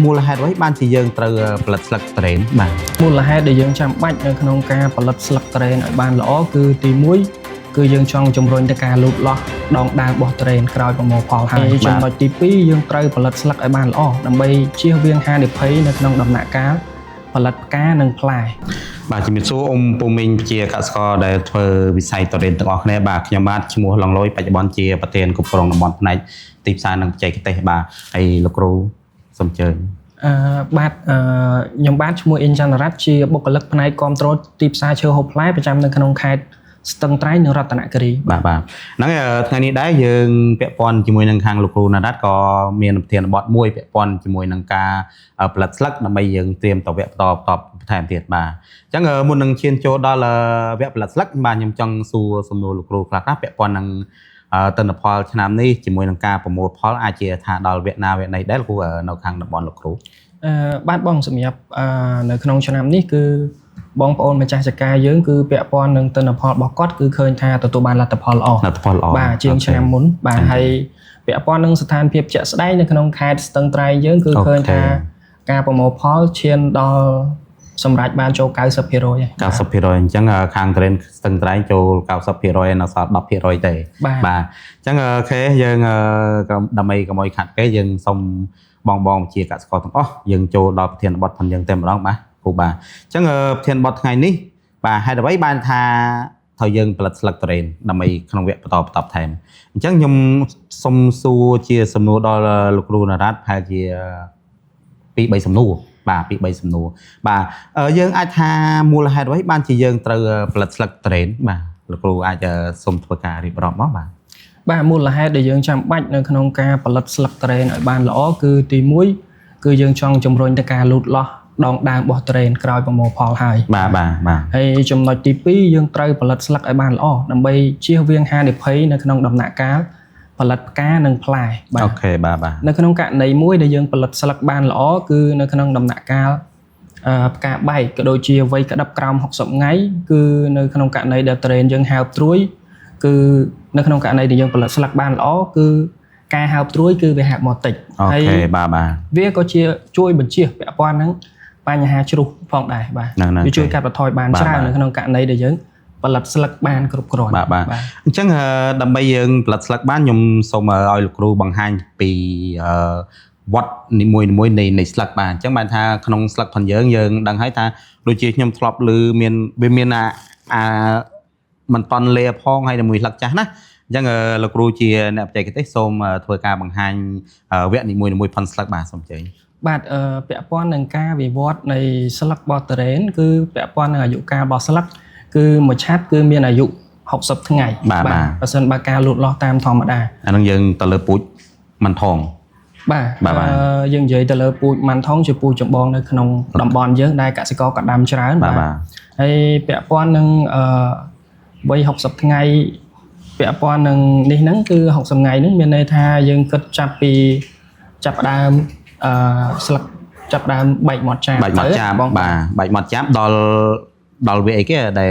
មូលហេតុអ្វីបានជាយើងត្រូវផលិតស្លឹកត្រេនបាទមូលហេតុដែលយើងចាំបាច់នៅក្នុងការផលិតស្លឹកត្រេនឲ្យបានល្អគឺទី1គឺយើងចង់ជំរុញទៅការលូតលាស់ដងដើមរបស់ត្រេនក្រោយប្រមូលផលហើយចំណុចទី2យើងត្រូវផលិតស្លឹកឲ្យបានល្អដើម្បីជៀសវាងហានិភ័យនៅក្នុងដំណាក់កាលផលិតផ្កានិងផ្លែបាទជំរាបសួរអ៊ំពូមីងជាកសិករដែលធ្វើវិស័យត្រេនទាំងអស់គ្នាបាទខ្ញុំបាទឈ្មោះឡងលយបច្ចុប្បន្នជាប្រធានគ្រប់គ្រងតំបន់ផ្នែកទីផ្សារនិងបច្ចេកទេសបាទហើយលោកគ្រូសូមអញ្ជើញបាទខ្ញុំបាទឈ្មោះអ៊ីនច័ន្ទរ៉ាត់ជាបុគ្គលិកផ្នែកគ្រប់គ្រងទីផ្សារឈើហូបផ្លែប្រចាំនៅក្នុងខេត្តស្ទឹងត្រែងនៅរតនគិរីបាទហ្នឹងថ្ងៃនេះដែរយើងពាក់ព័ន្ធជាមួយនឹងខាងលោកគ្រូណារ៉ាត់ក៏មានប្រធានបទមួយពាក់ព័ន្ធជាមួយនឹងការផលិតស្លឹកដើម្បីយើងត្រៀមទៅវគ្គបន្តបន្ថែមទៀតបាទអញ្ចឹងមុននឹងឈានចូលដល់វគ្គផលិតស្លឹកបាទខ្ញុំចង់សួរសំណួរលោកគ្រូខ្លះពាក់ព័ន្ធនឹងទិន្នផលឆ្នាំនេះជាមួយនឹងការប្រមូលផលអាចជាថាដល់វគ្គណាវគ្គណីដែរលោកគ្រូនៅខាងតំបន់លោកគ្រូបាទបងសម្រាប់នៅក្នុងឆ្នាំនេះគឺបងប្អូនម្ចាស់ចការយើងគឺពាក់ព័ន្ធនឹងទិន្នផលរបស់គាត់គឺឃើញថាទទួលបានលទ្ធផលល្អបាទជាងឆ្នាំមុនបាទហើយពាក់ព័ន្ធនឹងស្ថានភាពជាក់ស្ដែងនៅក្នុងខេត្តស្ទឹងត្រែងយើងគឺឃើញថាការប្រមូលផលឈានដល់សម្រាប់បានចូល 90% ហើយ 90%អញ្ចឹងខាងត្រេនស្ទឹងត្រែងចូល 90% នៅសល់ 10% ទេបាទអញ្ចឹងអូខេយើងដើម្បីកុំឲ្យខាត់ពេកយើងសូមបងជាកសិករទាំងអស់យើងចូលដល់ប្រធានបទផងយើងតែម្ដងបាទគ្រូបាទអញ្ចឹងប្រធានបទថ្ងៃនេះបាទហេតុអ្វីបានថាត្រូវយើងផលិតស្លឹកត្រេនដើម្បីក្នុងវគ្គបន្តថែមអញ្ចឹងខ្ញុំសូមសួរជាសំណួរដល់លោកគ្រូណារ៉ាត់ប្រហែលជា2-3សំណួរបាទ2-3សំណួរបាទយើងអាចថាមូលហេតុអ្វីបានជាយើងត្រូវផលិតស្លឹកត្រេនបាទលោកគ្រូអាចសូមធ្វើការរៀបរាប់មកបាទមូលហេតុដែលយើងចាំបាច់នៅក្នុងការផលិតស្លឹកត្រេនឲ្យបានល្អគឺទី1គឺយើងចង់ជំរុញទៅការលូតលាស់ដងដើមរបស់ត្រេនក្រោយប្រមូលផលហើយបាទហើយចំណុចទី2យើងត្រូវផលិតស្លឹកឲ្យបានល្អដើម្បីជៀសវាងហានិភ័យនៅក្នុងដំណាក់កាលផលិតផ្កានិងផ្លែបាទអូខេបាទនៅក្នុងករណីមួយដែលយើងផលិតស្លឹកបានល្អគឺនៅក្នុងដំណាក់កាលផ្កាបែកក៏ដូចជាវ័យក្តាប់ក្រោម60ថ្ងៃគឺនៅក្នុងករណីដែលត្រេនយើងហើបត្រួយគឺនៅក្នុងករណីដែលយើងផលិតស្លឹកបានល្អគឺការហើបត្រួយគឺវាហាប់មកតិចហើយបាទវាក៏ជាជួយបញ្ជៀសពាក់ព័ន្ធនឹងបញ្ហាជ្រុះផងដែរបាទវាជួយកាត់បន្ថយបានច្រើននៅក្នុងករណីដែលយើងផលិតស្លឹកបានគ្រប់គ្រាន់បាទអញ្ចឹងដើម្បីយើងផលិតស្លឹកបានខ្ញុំសូមឲ្យលោកគ្រូបង្ហាញពីវត្តនីមួយនៃស្លឹកបាទអញ្ចឹងបានថាក្នុងស្លឹកផងយើងដឹងហើយថាដូចជាខ្ញុំធ្លាប់ឮវាមានមិនតន់លេផងហើយជាមួយស្លឹកចាស់ណាអញ្ចឹងលោកគ្រូជាអ្នកបច្ចេកទេសសូមធ្វើការបង្ហាញវគ្គនីមួយផងស្លឹកបាទសូមជើញបាទពាក់ព័ន្ធនឹងការវិវត្តនៃស្លឹកបោះត្រេនគឺពាក់ព័ន្ធនឹងអាយុកាលរបស់ស្លឹកគឺមួយឆាត់គឺមានអាយុ60ថ្ងៃបាទបើសិនបើការលូតលាស់តាមធម្មតាអានឹងយើងទៅលើពូជម៉ាន់ថងបាទយើងនិយាយទៅលើពូជម៉ាន់ថងជាពូជចម្បងនៅក្នុងតំបន់យើងដែលកសិករក៏ដាំច្រើនបាទហើយពាក់ព័ន្ធនឹងវ័យ60ថ្ងៃពាក់ព័ន្ធនឹងនេះហ្នឹងគឺ60ថ្ងៃហ្នឹងមានន័យថាយើងគិតចាប់ផ្ដើមស្លឹកចាប់ដើមបែកមាត់ចាបបងបាទបែកមាត់ចាបដល់វ័យអីគេដែល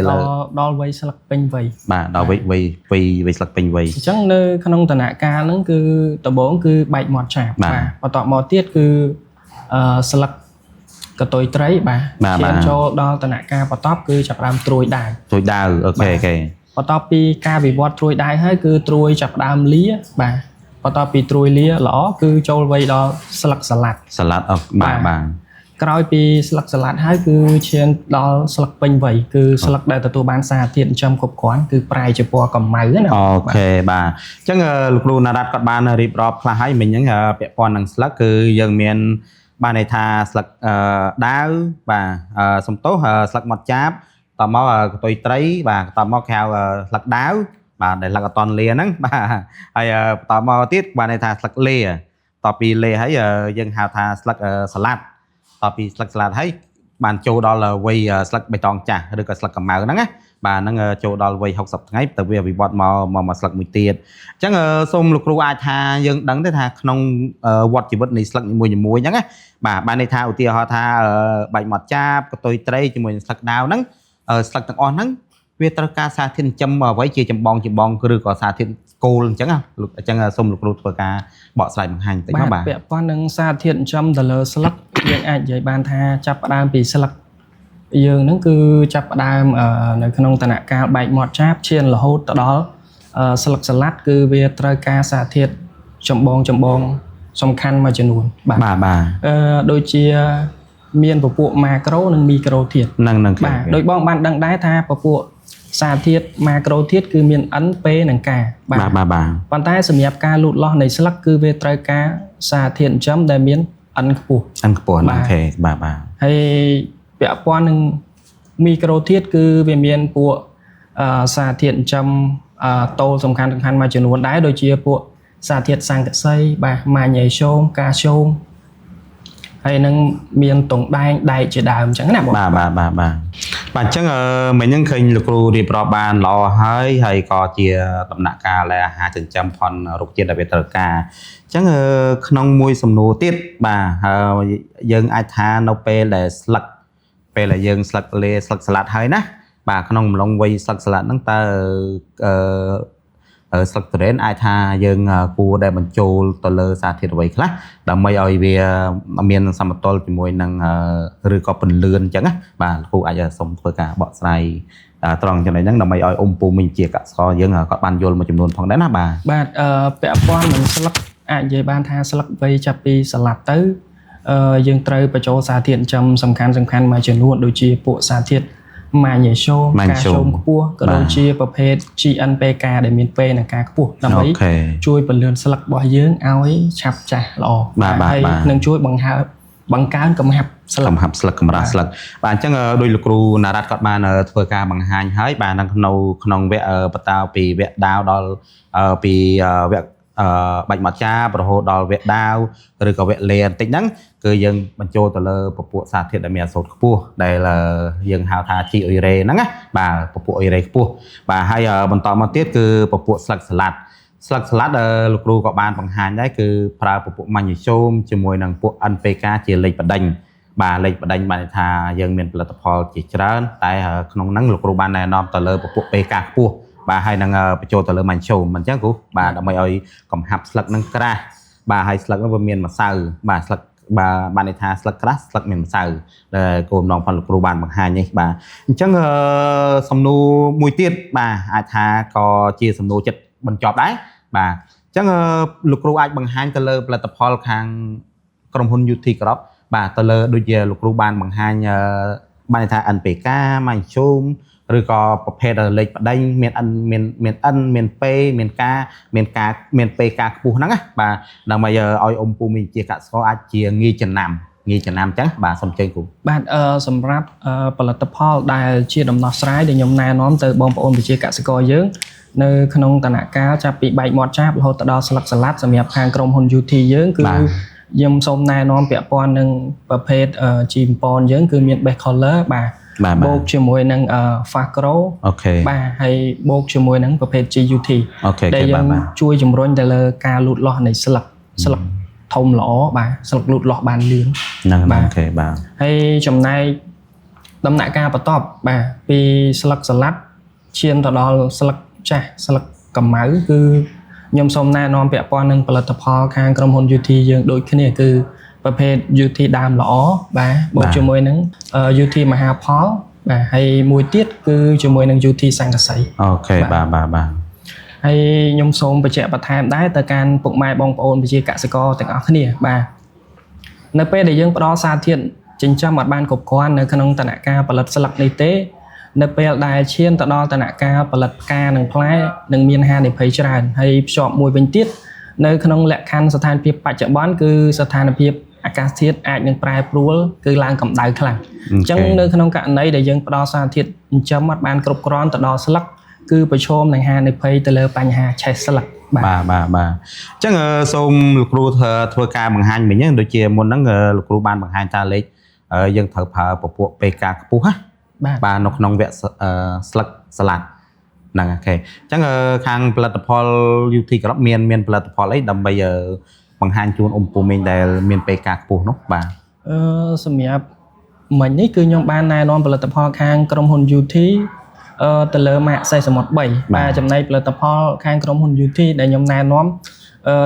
ដល់វ័យស្លឹកពេញវ័យបាទដល់វ័យស្លឹកពេញវ័យអញ្ចឹងនៅក្នុងដំណាក់កាលហ្នឹងគឺដំបូងគឺបែកមាត់ចាបបាទបន្ទាប់មកទៀតគឺស្លឹកកតុយត្រីបាទឈានចូលដល់ដំណាក់កាលបន្ទាប់គឺចាប់ដើមត្រួយដាវអូខេបន្ទាប់ពីការវិវត្តត្រួយដាវហើយគឺត្រួយចាប់ដើមលាបាទបន្ទាប់ពីត្រួយលាល្អគឺចូលវ័យដល់ស្លឹកសាឡាត់បាទក្រោយពីស្លឹកសាឡាត់ហើយគឺឈានដល់ស្លឹកពេញវ័យគឺស្លឹកដែលទទួលបានសារធាតុចិញ្ចឹមគ្រប់គ្រាន់គឺប្រែជាពណ៌កម្មៅណាអូខេបាទអញ្ចឹងលោកគ្រូណារ៉ាត់គាត់បានរៀបរាប់ខ្លះហើយមិញហ្នឹងពាក់ព័ន្ធនឹងស្លឹកគឺយើងមានបានន័យថាស្លឹកដាវបាទសំទោសស្លឹកមាត់ចាបតមកកតុយត្រីបាទតមកក្រៅស្លឹកដាវបាទដែលស្លឹកអតនលាហ្នឹងបាទហើយតមកទៀតបានន័យថាស្លឹកលាតពីលាហើយយើងហៅថាស្លឹកសាឡាត់តពីស្លឹកសាឡាត់ហើយបានចូលដល់វ័យស្លឹកបៃតងចាស់ឬក៏ស្លឹកកម្មៅហ្នឹងណាបាទហ្នឹងចូលដល់វ័យ60ថ្ងៃទៅវាវិវត្តមកស្លឹកមួយទៀតអញ្ចឹងសូមលោកគ្រូអាចថាយើងដឹងទេថាក្នុងវដ្តជីវិតនៃស្លឹកនីមួយអញ្ចឹងណាបាទបានន័យថាឧទាហរណ៍ថាបែកមាត់ចាបកតុយត្រីជាមួយនឹងស្លឹកដាវហ្នឹងស្លឹកទាំងអស់ហ្នឹងវាត្រូវការសារធាតុចិញ្ចឹមអ្វីជាចម្បងឬក៏សារធាតុ គោលអញ្ចឹងលោកអញ្ចឹងសូមលោកគ្រូធ្វើការបកស្រាយបង្ហាញតិចមកបាទពាក់ព័ន្ធនឹងសារធាតុចិញ្ចឹមទៅលើស្លឹកយើងអាចនិយាយបានថាចាប់ផ្ដើមពីស្លឹកយើងហ្នឹងគឺចាប់ផ្ដើមនៅក្នុងដំណាក់កាលបែកមាត់ចាបឈានរហូតទៅដល់ស្លឹកសាឡាត់គឺវាត្រូវការសារធាតុចម្បងសំខាន់មួយចំនួនបាទដូចជាមានពពួកម៉ាក្រូនិងមីក្រូធាតុនឹងបាទដោយបងបានដឹងដែរថាពពួកសារធាតុម៉ាក្រូធាតុគឺមាន N P និង K បាទប៉ុន្តែសម្រាប់ការលូតលាស់នៃស្លឹកគឺវាត្រូវការសារធាតុចិញ្ចឹមដែលមាន N ខ្ពស់អូខេបាទហើយពាក់ព័ន្ធនឹងមីក្រូធាតុគឺវាមានពួកសារធាតុចិញ្ចឹមតូលសំខាន់មួយចំនួនដែរដូចជាពួកសារធាតុសង្កសីបាទម៉ាញ៉េស្យូមកាល់ស្យូមហើយនឹងមានតុងដែកជាដើមអញ្ចឹងណាបងបាទអញ្ចឹងមិញហ្នឹងឃើញលោកគ្រូរៀបរាប់បានល្អហើយក៏ជាដំណាក់កាលអាហារចិញ្ចឹមផនរុក្ខជាតិដែលវាត្រូវការអញ្ចឹងក្នុងមួយសំណួរទៀតបាទយើងអាចថានៅពេលដែលស្លឹកពេលដែលយើងស្លឹកសាឡាត់ហើយណាបាទក្នុងអំឡុងវ័យស្លឹកសាឡាត់ហ្នឹងតើស្លឹកទុរេនអាចថាយើងគួរដែលបញ្ចូលទៅលើសារធាតុអ្វីខ្លះដើម្បីឲ្យវាមានសមតុល្យជាមួយនឹងឬក៏ពន្លឿនអញ្ចឹងណាបាទគ្រូអាចសូមធ្វើការបកស្រាយត្រង់ចំណុចហ្នឹងដើម្បីឲ្យភូមិជាកសិករយើងគាត់បានយល់មួយចំនួនផងដែរណាបាទពាក់ព័ន្ធនឹងស្លឹកអាចនិយាយបានថាស្លឹកវ័យចាប់ពីសាឡាត់ទៅយើងត្រូវបញ្ចូលសារធាតុចិញ្ចឹមសំខាន់មួយចំនួនដូចជាពួកសារធាតុម៉ាញ៉េស្យូមកាល់ស្យូមខ្ពស់ក៏ដូចជាប្រភេទ GNPK ដែលមាន P និង K ខ្ពស់ដើម្បីជួយពន្លឿនស្លឹករបស់យើងឲ្យឆាប់ចាស់ល្អហើយនឹងជួយបង្កើនកំហាប់ស្លឹកកម្រាស់ស្លឹកបាទអញ្ចឹងដោយលោកគ្រូណារ៉ាត់គាត់បានធ្វើការបង្ហាញហើយបាទក្នុងវគ្គបន្តពីវគ្គដាវដល់ពីវគ្គបាច់មាត់ចាបរហូតដល់វគ្គដាវឬក៏វគ្គលេបន្តិចហ្នឹងគឺយើងបញ្ចូលទៅលើពពួកសារធាតុដែលមានអាសូតខ្ពស់ដែលយើងហៅថា G អ៊ុយរ៉េហ្នឹងណាបាទពពួកអ៊ុយរ៉េខ្ពស់បាទហើយបន្តមកទៀតគឺពពួកស្លឹកសាឡាត់លោកគ្រូក៏បានបង្ហាញដែរគឺប្រើពពួកម៉ាញ៉េស្យូមជាមួយនឹងពួក NPK ជាលេខបដិញបាទលេខបដិញបានថាយើងមានផលិតផលជាច្រើនតែក្នុងហ្នឹងលោកគ្រូបានណែនាំទៅលើពពួក PK ខ្ពស់បាទហើយនឹងបញ្ចូលទៅលើម៉ាញ់ស្យូមអញ្ចឹងគ្រូបាទដើម្បីឲ្យកំហាប់ស្លឹកនឹងក្រាស់បាទហើយស្លឹកនោះវាមានម្សៅបាទស្លឹកបានន័យថាស្លឹកក្រាស់ស្លឹកមានម្សៅដែលគោលម្ដងផងលោកគ្រូបានបង្ហាញនេះបាទអញ្ចឹងសំណួរមួយទៀតបាទអាចថាក៏ជាសំណួរចិត្តបញ្ចប់ដែរបាទអញ្ចឹងលោកគ្រូអាចបង្ហាញទៅលើផលិតផលខាងក្រុមហ៊ុន UT Crop បាទទៅលើដូចជាលោកគ្រូបានបង្ហាញបានន័យថា NPK ម៉ាញ់ស្យូមឬក៏ប្រភេទលេខបដិញមាន N មាន P មាន K មាន PK ខ្ពស់ហ្នឹងណាបាទដើម្បីឲ្យភូមិជាកសិករអាចជាងាយចំណាំអញ្ចឹងបាទសូមជើញគ្រូបាទសម្រាប់ផលិតផលដែលជាដំណោះស្រាយដែលខ្ញុំណែនាំទៅបងប្អូនប្រជាកសិករយើងនៅក្នុងដំណាក់កាលចាប់ពីបែកមាត់ចាបរហូតដល់ស្លឹកសាឡាត់សម្រាប់ខាងក្រុមហ៊ុន UT យើងគឺខ្ញុំសូមណែនាំពាក់ព័ន្ធនឹងប្រភេទ G បំពន់យើងគឺមាន Best Color បាទបូកជាមួយនឹង Fastgrow អូខេបាទហើយបូកជាមួយនឹងប្រភេទ GUT ដែលយើងជួយជំរុញទៅលើការលូតលាស់នៃស្លឹកធំល្អបាទស្លឹកលូតលាស់បានលឿនហ្នឹងអូខេបាទហើយចំណែកដំណាក់កាលបន្ទាប់បាទពីស្លឹកសាឡាត់ឈានទៅដល់ស្លឹកចាស់ស្លឹកកម្ៅគឺខ្ញុំសូមណែនាំពាក់ព័ន្ធនឹងផលិតផលខាងក្រុមហ៊ុន UT យើងដូចគ្នាគឺប្រភេទ UT ដើមល្អបាទបូកជាមួយនឹង UT មហាផលបាទហើយមួយទៀតគឺជាមួយនឹង UT សង្កសីអូខេបាទហើយខ្ញុំសូមបញ្ជាក់បន្ថែមដែរទៅកាន់ពុកម៉ែបងប្អូនប្រជាកសិករទាំងអស់គ្នាបាទនៅពេលដែលយើងផ្ដល់សារធាតុចិញ្ចឹមអត់បានគ្រប់គ្រាន់នៅក្នុងដំណាក់កាលផលិតស្លឹកនេះទេនៅពេលដែលឈានទៅដល់ដំណាក់កាលផលិតផ្កានិងផ្លែនឹងមានហានិភ័យច្រើនហើយភ្ជាប់មួយវិញទៀតនៅក្នុងលក្ខខណ្ឌស្ថានភាពបច្ចុប្បន្នគឺស្ថានភាពអាកាសធាតុអាចនឹងប្រែប្រួលគឺឡើងកម្ដៅខ្លាំងអញ្ចឹងនៅក្នុងករណីដែលយើងផ្ដល់សារធាតុចិញ្ចឹមអត់បានគ្រប់គ្រាន់ទៅដល់ស្លឹកគឺប្រឈមនឹងហានិភ័យទៅលើបញ្ហាឆេះស្លឹកបាទអញ្ចឹងសូមលោកគ្រូធ្វើការបង្ហាញមិញហ្នឹងដូចជាមុនហ្នឹងលោកគ្រូបានបង្ហាញថាលេខយើងត្រូវប្រើពពួក PK ខ្ពស់ណាបាទនៅក្នុងវគ្គស្លឹកសាឡាត់ហ្នឹងអូខេអញ្ចឹងខាងផលិតផល UT Crop មានផលិតផលអីដើម្បីបង្ហាញជូនភូមិដែលមាន PK ខ្ពស់នោះបាទសម្រាប់មិញនេះគឺខ្ញុំបានណែនាំផលិតផលខាងក្រុមហ៊ុន UT ទៅលើម៉ាកសេសមុទ្រ3បាទចំណែកផលិតផលខាងក្រុមហ៊ុន UT ដែលខ្ញុំណែនាំ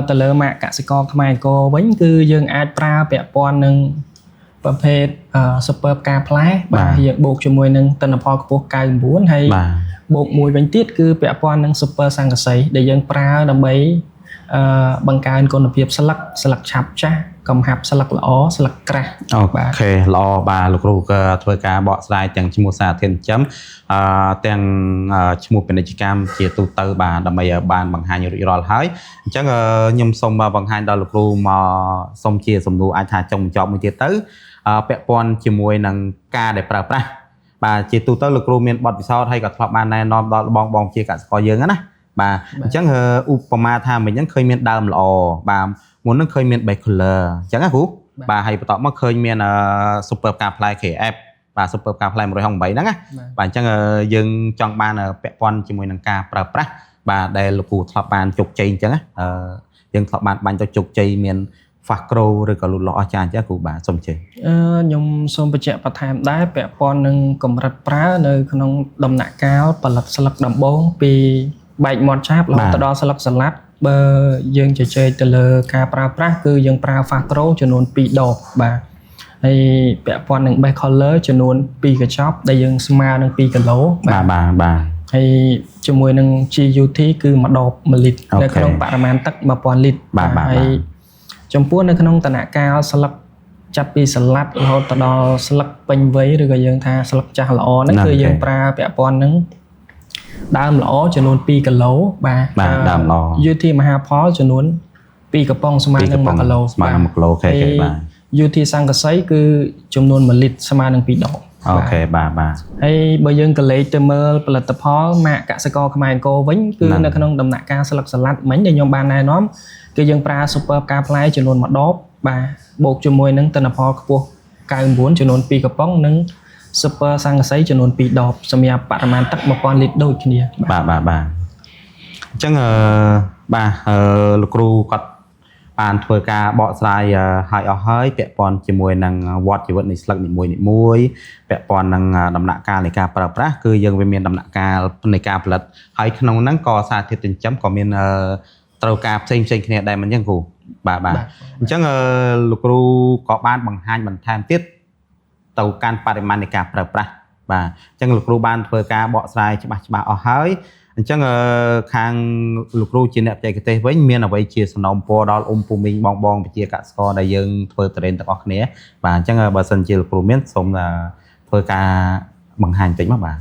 ទៅលើម៉ាកកសិករខ្មែរអង្គរវិញគឺយើងអាចប្រើពាក់ព័ន្ធនឹងប្រភេទ super ផ្កាផ្លែបាទយើងបូកជាមួយនឹងទិន្នផលខ្ពស់99ហើយបូកមួយវិញទៀតគឺពាក់ព័ន្ធនឹង super សង្កសីដែលយើងប្រើដើម្បីបង្កើនគុណភាពស្លឹកឆាប់ចាស់កំហាប់ស្លឹកល្អស្លឹកក្រាស់អូខេល្អបាទលោកគ្រូក៏ធ្វើការបកស្រាយទាំងឈ្មោះសារធាតុចិញ្ចឹមទាំងឈ្មោះពាណិជ្ជកម្មជាទូទៅបាទដើម្បីបានបង្ហាញរួចរាល់ហើយអញ្ចឹងខ្ញុំសូមបង្ហាញដល់លោកគ្រូមកសូមជាសំណួរអាចថាចុងបញ្ចប់មួយទៀតទៅពាក់ព័ន្ធជាមួយនឹងការដែលប្រើប្រាស់បាទជាទូទៅលោកគ្រូមានបទពិសោធន៍ហើយក៏ធ្លាប់បានណែនាំដល់បងជាកសិករយើងណាបាទអញ្ចឹងឧបមាថាមិញហ្នឹងឃើញមានដើមល្អបាទមុនហ្នឹងឃើញមាន base color អញ្ចឹងណាគ្រូបាទហើយបន្តមកឃើញមាន super ផ្កាផ្លែ KF បាទ super ផ្កាផ្លែ168ហ្នឹងណាបាទអញ្ចឹងយើងចង់បានពាក់ព័ន្ធជាមួយនឹងការប្រើប្រាស់បាទដែលលោកគ្រូធ្លាប់បានជោគជ័យអញ្ចឹងណាយើងធ្លាប់បានបាញ់ទៅជោគជ័យមាន fast grow ឬក៏លូតលាស់អស្ចារ្យអញ្ចឹងគ្រូបាទសូមជឿខ្ញុំសូមបញ្ជាក់បន្ថែមដែរពាក់ព័ន្ធនឹងកម្រិតប្រើនៅក្នុងដំណាក់កាលផលិតស្លឹកដំបូងពីបែកមាត់ឆាបរហូតទៅដល់ស្លឹកសាឡាត់បើយើងជជែកទៅលើការប្រើប្រាស់គឺយើងប្រើ fast grow ចំនួន2ដបបាទហើយពាក់ព័ន្ធនឹង base color ចំនួន2កញ្ចប់ដែលយើងស្មើនឹង2គីឡូបាទហើយជាមួយនឹង GUT គឺ1ដប1លីត្រនៅក្នុងបរិមាណទឹក1000លីត្រហើយចំពោះនៅក្នុងដំណាក់កាលស្លឹកចាប់ពីសាឡាត់រហូតទៅដល់ស្លឹកពេញវ័យឬក៏យើងថាស្លឹកចាស់ល្អហ្នឹងគឺយើងប្រើពាក់ព័ន្ធនឹងដើមល្អចំនួន2គីឡូបាទដើមល្អ UT មហាផលចំនួន2កំប៉ុងស្មើនឹង1គីឡូស្មើនឹង1គីឡូខេបាទ UT សង្កសីគឺចំនួន1លីត្រស្មើនឹង2ដបអូខេបាទហើយបើយើងក៏លេខទៅមើលផលិតផលម៉ាកកសិករខ្មែរអង្គរវិញគឺនៅក្នុងដំណាក់កាលស្លឹកសាឡាត់មិញដែលខ្ញុំបានណែនាំគឺយើងប្រើ super ផ្កាផ្លែចំនួន1ដបបាទបូកជាមួយនឹងទិន្នផលខ្ពស់99ចំនួន2កំប៉ុងនិង super សង្កសីចំនួន2ដបសម្រាប់បរិមាណទឹក1000លីត្រដូចគ្នាបាទអញ្ចឹងបាទលោកគ្រូគាត់បានធ្វើការបកស្រាយឲ្យអស់ហើយពាក់ព័ន្ធជាមួយនឹងវត្តជីវិតនៃស្លឹកនីមួយពាក់ព័ន្ធនឹងដំណាក់កាលនៃការប្រើប្រាស់គឺយើងវាមានដំណាក់កាលនៃការផលិតហើយក្នុងហ្នឹងក៏សារធាតុចិញ្ចឹមក៏មានត្រូវការផ្សេងគ្នាដែរមិនអញ្ចឹងគ្រូបាទអញ្ចឹងលោកគ្រូក៏បានបង្ហាញបន្ថែមទៀតទៅកាន់បរិមាណនៃការប្រើប្រាស់បាទអញ្ចឹងលោកគ្រូបានធ្វើការបកស្រាយច្បាស់អស់ហើយអញ្ចឹងខាងលោកគ្រូជាអ្នកបច្ចេកទេសវិញមានអ្វីជាសំណូមពរដល់ពូមីងបងប្រជាកសិករដែលយើងធ្វើត្រេនទាំងអស់គ្នាបាទអញ្ចឹងបើសិនជាលោកគ្រូមានសូមធ្វើការបង្ហាញតិចមកបាទ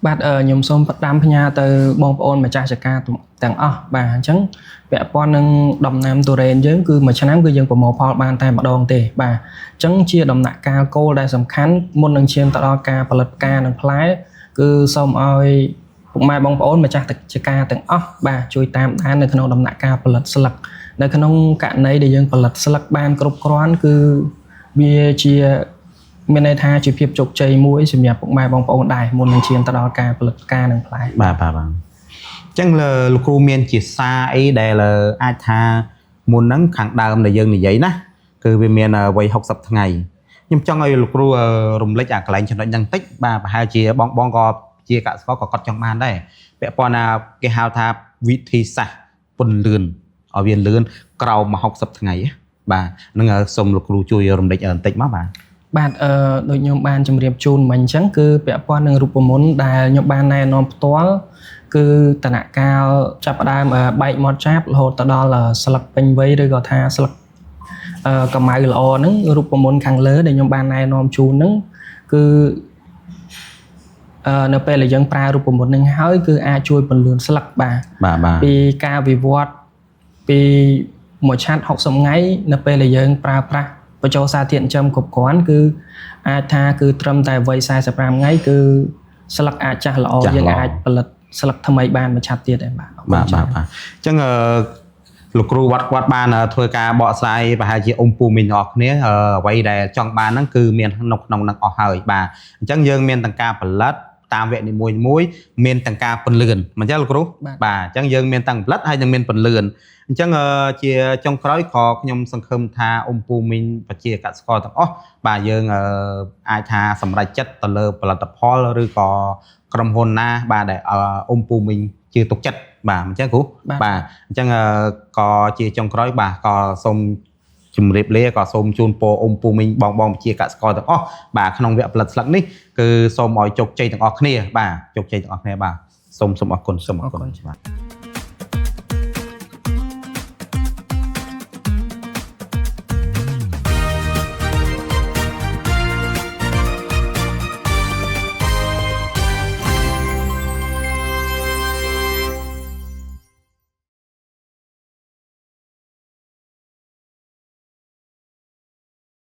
ខ្ញុំសូមផ្ដាំផ្ញើទៅបងប្អូនម្ចាស់ចការទាំងអស់បាទអញ្ចឹងពាក់ព័ន្ធនឹងដំណាំទុរេនយើងគឺមួយឆ្នាំគឺយើងប្រមូលផលបានតែម្ដងទេបាទអញ្ចឹងជាដំណាក់កាលគោលដែលសំខាន់មុននឹងឈានទៅដល់ការផលិតផ្កានិងផ្លែគឺសូមឲ្យពុកម៉ែបងប្អូនម្ចាស់ចការទាំងអស់បាទជួយតាមដាននៅក្នុងដំណាក់កាលផលិតស្លឹកនៅក្នុងករណីដែលយើងផលិតស្លឹកបានគ្រប់គ្រាន់គឺវាជាមានន័យថាជាភាពជោគជ័យមួយសម្រាប់ពុកម៉ែបងប្អូនដែរមុននឹងឈានទៅដល់ការផលិតផ្កានិងផ្លែបាទអញ្ចឹងលោកគ្រូមានជាសារអីដែលអាចថាមុនហ្នឹងខាងដើមដែលយើងនិយាយណាគឺវាមានវ័យ60ថ្ងៃខ្ញុំចង់ឲ្យលោកគ្រូរំលេចអាកន្លែងចំណុចហ្នឹងតិចបាទប្រហែលជាបងក៏ជាកសិករក៏គាត់ចង់បានដែរពាក់ព័ន្ធគេហៅថាវិធីសាស្ត្រពន្លឿនឲ្យវាលឿនក្រោមមក60ថ្ងៃបាទនឹងសូមលោកគ្រូជួយរំលេចបន្តិចមកបាទដូចខ្ញុំបានជម្រាបជូនមិញអញ្ចឹងគឺពាក់ព័ន្ធនឹងរូបមន្តដែលខ្ញុំបានណែនាំផ្ទាល់គឺតនកាលចាប់ផ្ដើមបែកមាត់ចាបរហូតទៅដល់ស្លឹកពេញវ័យឬក៏ថាស្លឹកកម្ៅល្អហ្នឹងរូបមន្តខាងលើដែលខ្ញុំបានណែនាំជូនហ្នឹងគឺនៅពេលដែលយើងប្រើរូបមន្តហ្នឹងហើយគឺអាចជួយពន្លឿនស្លឹកបាទពីការវិវត្តពីមួយឆាត់60ថ្ងៃនៅពេលដែលយើងប្រើប្រាស់បញ្ចូលសារធាតុចិញ្ចឹមគ្រប់គ្រាន់គឺអាចថាគឺត្រឹមតែវ័យ45ថ្ងៃគឺស្លឹកអាចចាស់ល្អយើងអាចផលិតស្លឹកថ្មីបានមួយឆាត់ទៀតដែរបាទអញ្ចឹងលោកគ្រូវត្តគាត់បានធ្វើការបកស្រាយប្រហែលជាពូមីងទាំងអស់គ្នាអ្វីដែលចង់បានហ្នឹងគឺមានក្នុងហ្នឹងអស់ហើយបាទអញ្ចឹងយើងមានទាំងការផលិតតាមវគ្គនីមួយមានទាំងការពន្លឿនមិនចឹងលោកគ្រូបាទអញ្ចឹងយើងមានទាំងផលិតហើយនឹងមានពន្លឿនអញ្ចឹងជាចុងក្រោយក៏ខ្ញុំសង្ឃឹមថាពូមីងប្រជាកសិករទាំងអស់បាទយើងអាចថាសម្រេចចិត្តទៅលើផលិតផលឬក៏ ក្រុមហ៊ុនណាបាទដែលអ៊ំពូមីងជឿទុកចិត្តបាទអញ្ចឹងគ្រូបាទអញ្ចឹងក៏ជាចុងក្រោយបាទក៏សូមជំរាបលាក៏សូមជូនពរអ៊ំពូមីងបងជាកសិករទាំងអស់បាទក្នុងវគ្គផលិតស្លឹកនេះគឺសូមឲ្យជោគជ័យទាំងអស់គ្នាបាទជោគជ័យទាំងអស់គ្នាបាទសូមអរគុណបាទ